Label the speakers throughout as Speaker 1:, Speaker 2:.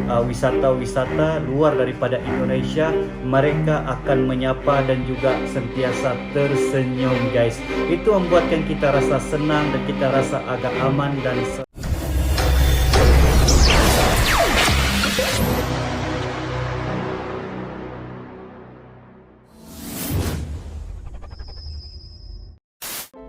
Speaker 1: wisata-wisata luar daripada Indonesia, mereka akan menyapa dan juga sentiasa tersenyum guys. Itu membuatkan kita rasa senang dan kita rasa agak aman dan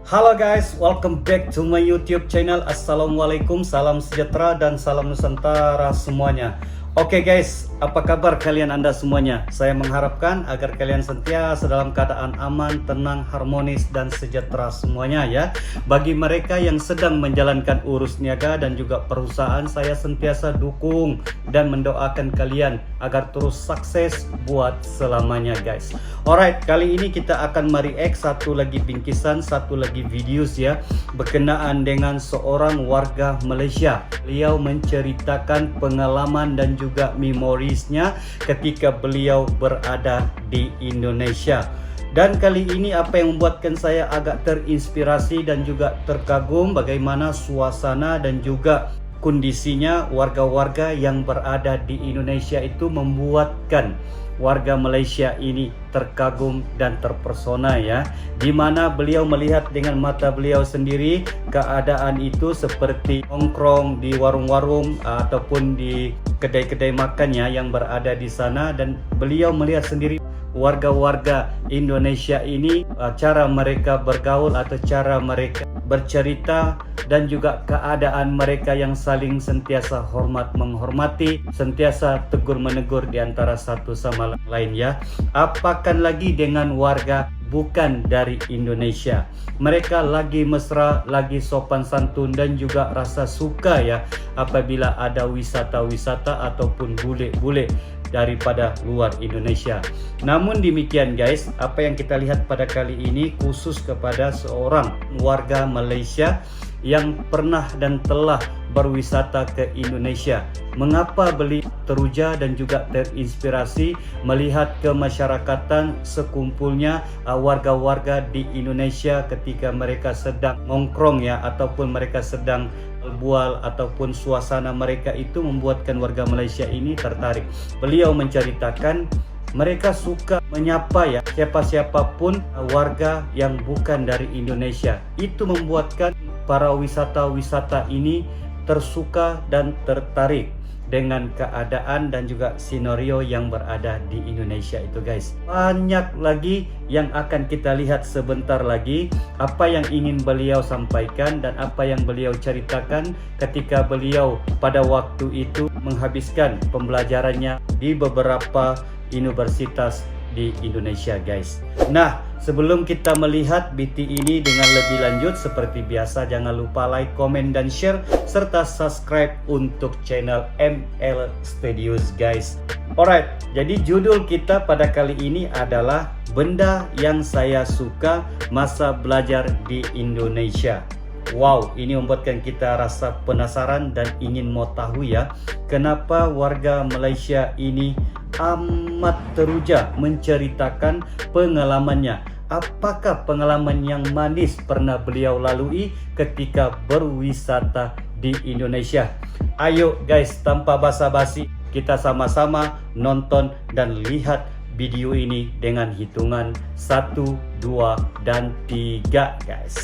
Speaker 1: Halo guys, welcome back to my YouTube channel. Assalamualaikum, salam sejahtera dan salam Nusantara semuanya. Oke guys, apa kabar kalian anda semuanya? Saya mengharapkan agar kalian sentiasa dalam keadaan aman, tenang, harmonis dan sejahtera semuanya ya. Bagi mereka yang sedang menjalankan urus niaga dan juga perusahaan, saya sentiasa dukung dan mendoakan kalian agar terus sukses buat selamanya guys. Alright, kali ini kita akan mereact satu lagi bingkisan, satu lagi videos ya, berkenaan dengan seorang warga Malaysia. Beliau menceritakan pengalaman dan juga memorisnya ketika beliau berada di Indonesia. Dan kali ini apa yang membuatkan saya agak terinspirasi dan juga terkagum bagaimana suasana dan juga kondisinya warga-warga yang berada di Indonesia itu membuatkan warga Malaysia ini terkagum dan terpesona ya, di mana beliau melihat dengan mata beliau sendiri keadaan itu seperti nongkrong di warung-warung ataupun di kedai-kedai makannya yang berada di sana, dan beliau melihat sendiri warga-warga Indonesia ini cara mereka bergaul atau cara mereka bercerita dan juga keadaan mereka yang saling sentiasa hormat menghormati, sentiasa tegur menegur di antara satu sama lain ya. Apakan lagi dengan warga bukan dari Indonesia. Mereka lagi mesra, lagi sopan santun dan juga rasa suka ya apabila ada wisata-wisata ataupun bule-bule daripada luar Indonesia. Namun demikian guys, apa yang kita lihat pada kali ini khusus kepada seorang warga Malaysia yang pernah dan telah berwisata ke Indonesia. Mengapa beliau teruja dan juga terinspirasi melihat kemasyarakatan sekumpulnya warga-warga di Indonesia ketika mereka sedang nongkrong ya, ataupun mereka sedang berbual, ataupun suasana mereka itu membuatkan warga Malaysia ini tertarik. Beliau menceritakan mereka suka menyapa ya siapa-siapapun warga yang bukan dari Indonesia. Itu membuatkan para wisata-wisata ini tersuka dan tertarik dengan keadaan dan juga skenario yang berada di Indonesia itu guys. Banyak lagi yang akan kita lihat sebentar lagi, apa yang ingin beliau sampaikan dan apa yang beliau ceritakan ketika beliau pada waktu itu menghabiskan pembelajarannya di beberapa universitas di Indonesia guys. Nah, sebelum kita melihat BT ini dengan lebih lanjut, seperti biasa jangan lupa like, komen dan share serta subscribe untuk channel ML Studios guys. Alright, jadi judul kita pada kali ini adalah benda yang saya suka masa belajar di Indonesia. Wow, ini membuatkan kita rasa penasaran dan ingin mau tahu ya, kenapa warga Malaysia ini amat teruja menceritakan pengalamannya. Apakah pengalaman yang manis pernah beliau lalui ketika berwisata di Indonesia? Ayo guys, tanpa basa-basi kita sama-sama nonton dan lihat video ini dengan hitungan 1, 2, dan 3 guys.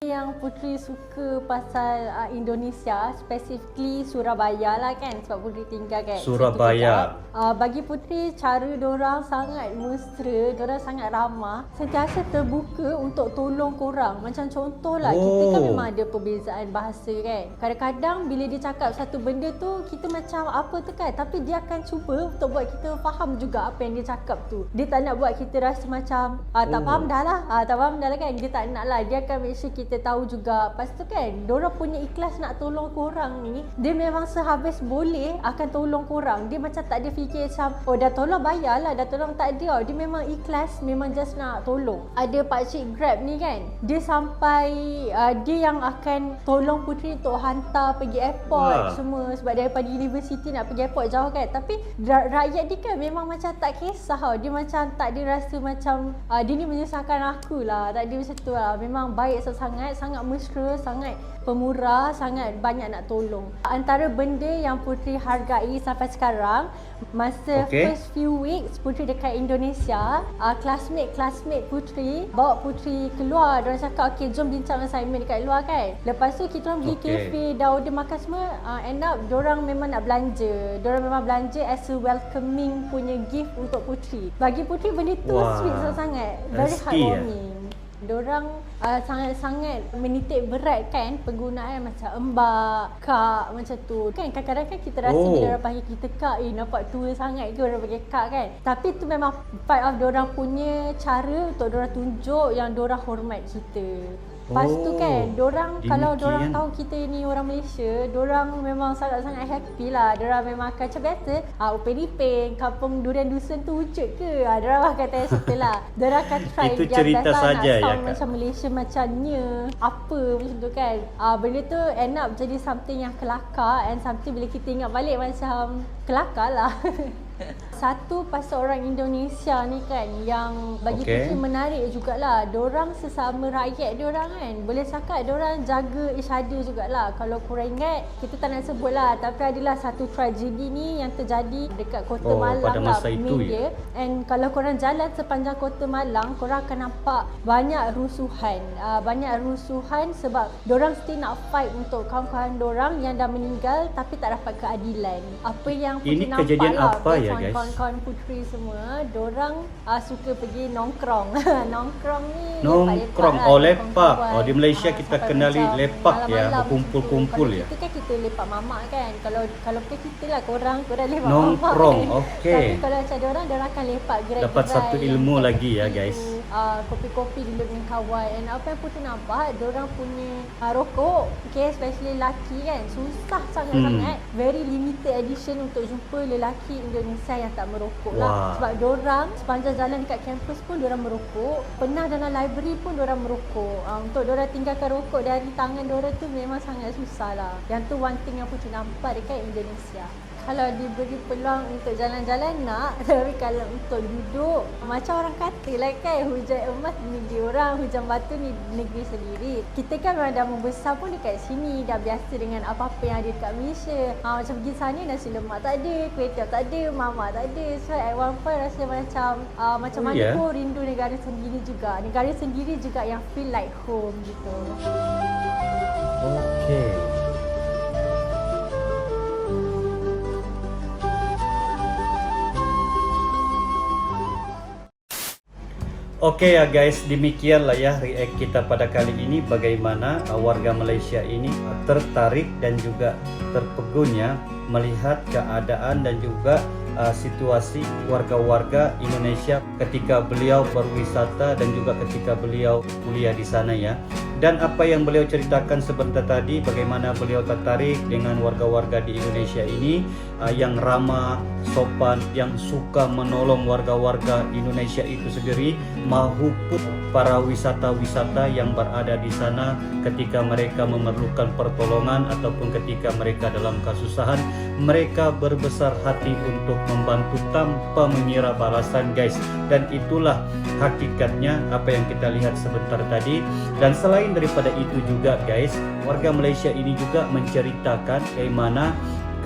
Speaker 2: Yang Putri suka pasal Indonesia, specifically Surabaya lah kan, sebab Putri tinggal kat
Speaker 1: Surabaya.
Speaker 2: Bagi Putri, cara diorang sangat mesra, diorang sangat ramah, sentiasa terbuka untuk tolong korang. Macam contohlah, kita kan memang ada perbezaan bahasa kan. Kadang-kadang bila dia cakap satu benda tu, kita macam apa tu kan, tapi dia akan cuba untuk buat kita faham juga apa yang dia cakap tu. Dia tak nak buat kita rasa macam tak faham dah lah, tak faham dah lah kan. Dia tak nak lah, dia akan make sure kita tahu juga. Lepas tu kan, diorang punya ikhlas nak tolong korang ni, dia memang sehabis boleh akan tolong korang. Dia macam tak ada fikir macam, oh dah tolong bayar lah, dah tolong, tak ada. Dia memang ikhlas, memang just nak tolong. Ada pakcik Grab ni kan, dia sampai dia yang akan tolong Putri untuk hantar pergi airport semua, sebab daripada universiti nak pergi airport jauh kan. Tapi rakyat dia kan memang macam tak kisah tau. Dia macam tak ada rasa macam dia ni menyusahkan aku lah, tak ada macam tu lah. Memang baik sangat. sangat mesra, sangat pemurah, sangat banyak nak tolong. Antara benda yang Putri hargai sampai sekarang, masa first few weeks Putri dekat Indonesia, classmate Putri bawa Putri keluar. Diorang cakap, okay jom bincang assignment dekat luar kan. Lepas tu kita orang pergi kafe, dah order makan semua, end up diorang memang nak belanja. Diorang memang belanja as a welcoming punya gift untuk Putri. Bagi Putri benda tu sweet sangat, very heartwarming. Diorang sangat-sangat menitik berat kan penggunaan macam embak, kak macam tu. Kan kadang-kadang kan kita rasa bila orang panggil kita kak, nampak tua sangat ke orang panggil kak kan. Tapi tu memang part of diorang punya cara untuk diorang tunjuk yang diorang hormat kita. Lepas tu kan, kalau diorang tahu kita ni orang Malaysia, diorang memang sangat-sangat happy lah. Diorang memang akan macam biasa, Upin Ipin, kampung durian dusun tu wujud ke? Diorang akan tanya situ lah. Diorang akan try
Speaker 1: itu cerita saja
Speaker 2: nak sound
Speaker 1: ya,
Speaker 2: macam Malaysia macamnya, apa macam tu kan. Benda tu end up jadi something yang kelakar, and something bila kita ingat balik macam kelakar lah. Satu pasal orang Indonesia ni kan yang bagi Putri menarik jugalah, diorang sesama rakyat diorang kan, boleh cakap diorang jaga each other jugalah. Kalau korang ingat, kita tak nak sebut lah, tapi adalah satu tragedi ni yang terjadi dekat Kota Malang
Speaker 1: pada masa
Speaker 2: lah,
Speaker 1: itu
Speaker 2: media. And kalau korang jalan sepanjang Kota Malang, korang akan nampak banyak rusuhan. Sebab diorang still nak fight untuk kawan-kawan diorang yang dah meninggal tapi tak dapat keadilan. Apa yang Putri
Speaker 1: ini
Speaker 2: nampak
Speaker 1: kejadian
Speaker 2: lah,
Speaker 1: apa ya guys?
Speaker 2: Kawan-kawan Putri semua, diorang suka pergi nongkrong. Nongkrong ni
Speaker 1: nongkrong, lepak. Di Malaysia kita kenali lepak ya, berkumpul-kumpul ya.
Speaker 2: Kita kan kita lepak mamak kan. Kalau kita lah korang lepak
Speaker 1: nongkrong,
Speaker 2: mamak kan. Tapi kalau macam diorang akan lepak gerai-gerai.
Speaker 1: Dapat satu ilmu lagi ya guys.
Speaker 2: Kopi-kopi duduk dengan kawan. And apa yang Putri nampak, diorang punya rokok, especially lelaki kan, susah sangat-sangat. Very limited edition untuk jumpa lelaki Indonesia yang tak merokok lah. Sebab diorang sepanjang jalan dekat kampus pun diorang merokok. Pernah dalam library pun diorang merokok. Untuk diorang tinggalkan rokok dari tangan diorang tu memang sangat susah lah. Yang tu one thing yang Putri nampak dekat Indonesia. Kalau diberi peluang untuk jalan-jalan nak, tapi kalau untuk duduk, macam orang kata lah kan, hujan emas di negeri orang, hujan batu ni negeri sendiri. Kita kan memang dah membesar pun dekat sini, dah biasa dengan apa-apa yang ada dekat Malaysia. Macam pergi sana nasi lemak tak ada, kuih tiaw tak ada, mamak tak ada. So at one point rasa macam mana pun rindu negara sendiri juga. Negara sendiri juga yang feel like home gitu.
Speaker 1: Oke ya guys, demikianlah ya react kita pada kali ini, bagaimana warga Malaysia ini tertarik dan juga terpegunnya melihat keadaan dan juga situasi warga-warga Indonesia ketika beliau berwisata dan juga ketika beliau kuliah di sana ya. Dan apa yang beliau ceritakan sebentar tadi, bagaimana beliau tertarik dengan warga-warga di Indonesia ini yang ramah, sopan, yang suka menolong warga-warga Indonesia itu sendiri maupun para wisata-wisata yang berada di sana ketika mereka memerlukan pertolongan ataupun ketika mereka dalam kesusahan. Mereka berbesar hati untuk membantu tanpa mengira balasan guys. Dan itulah hakikatnya apa yang kita lihat sebentar tadi. Dan selain daripada itu juga guys, warga Malaysia ini juga menceritakan bagaimana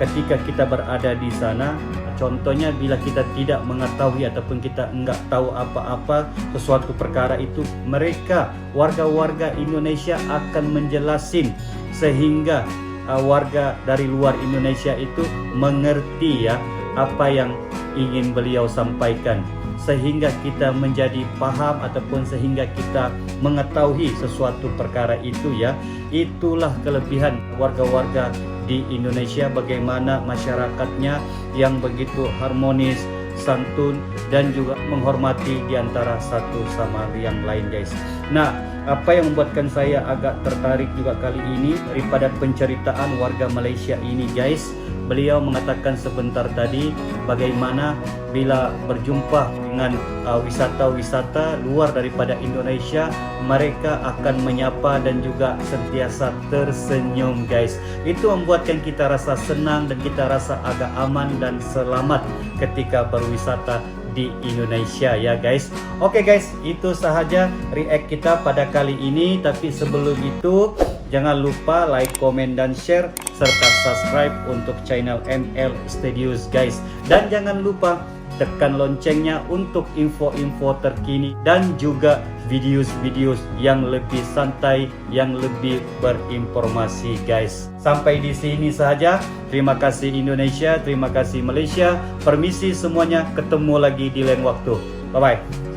Speaker 1: ketika kita berada di sana, contohnya bila kita tidak mengetahui ataupun kita enggak tahu apa-apa sesuatu perkara itu, mereka warga-warga Indonesia akan menjelasin sehingga warga dari luar Indonesia itu mengerti ya apa yang ingin beliau sampaikan, sehingga kita menjadi paham ataupun sehingga kita mengetahui sesuatu perkara itu ya. Itulah kelebihan warga-warga di Indonesia, bagaimana masyarakatnya yang begitu harmonis, santun dan juga menghormati di antara satu sama yang lain guys. Nah, apa yang membuatkan saya agak tertarik juga kali ini daripada penceritaan warga Malaysia ini guys, beliau mengatakan sebentar tadi bagaimana bila berjumpa dengan wisata-wisata luar daripada Indonesia, mereka akan menyapa dan juga sentiasa tersenyum guys. Itu membuatkan kita rasa senang dan kita rasa agak aman dan selamat ketika berwisata di Indonesia ya guys. Oke guys, itu sahaja react kita pada kali ini. Tapi sebelum itu, jangan lupa like, comment, dan share serta subscribe untuk channel ML Studios guys. Dan jangan lupa tekan loncengnya untuk info-info terkini dan juga videos-videos yang lebih santai, yang lebih berinformasi guys. Sampai di sini saja. Terima kasih Indonesia, terima kasih Malaysia. Permisi semuanya, ketemu lagi di lain waktu. Bye bye.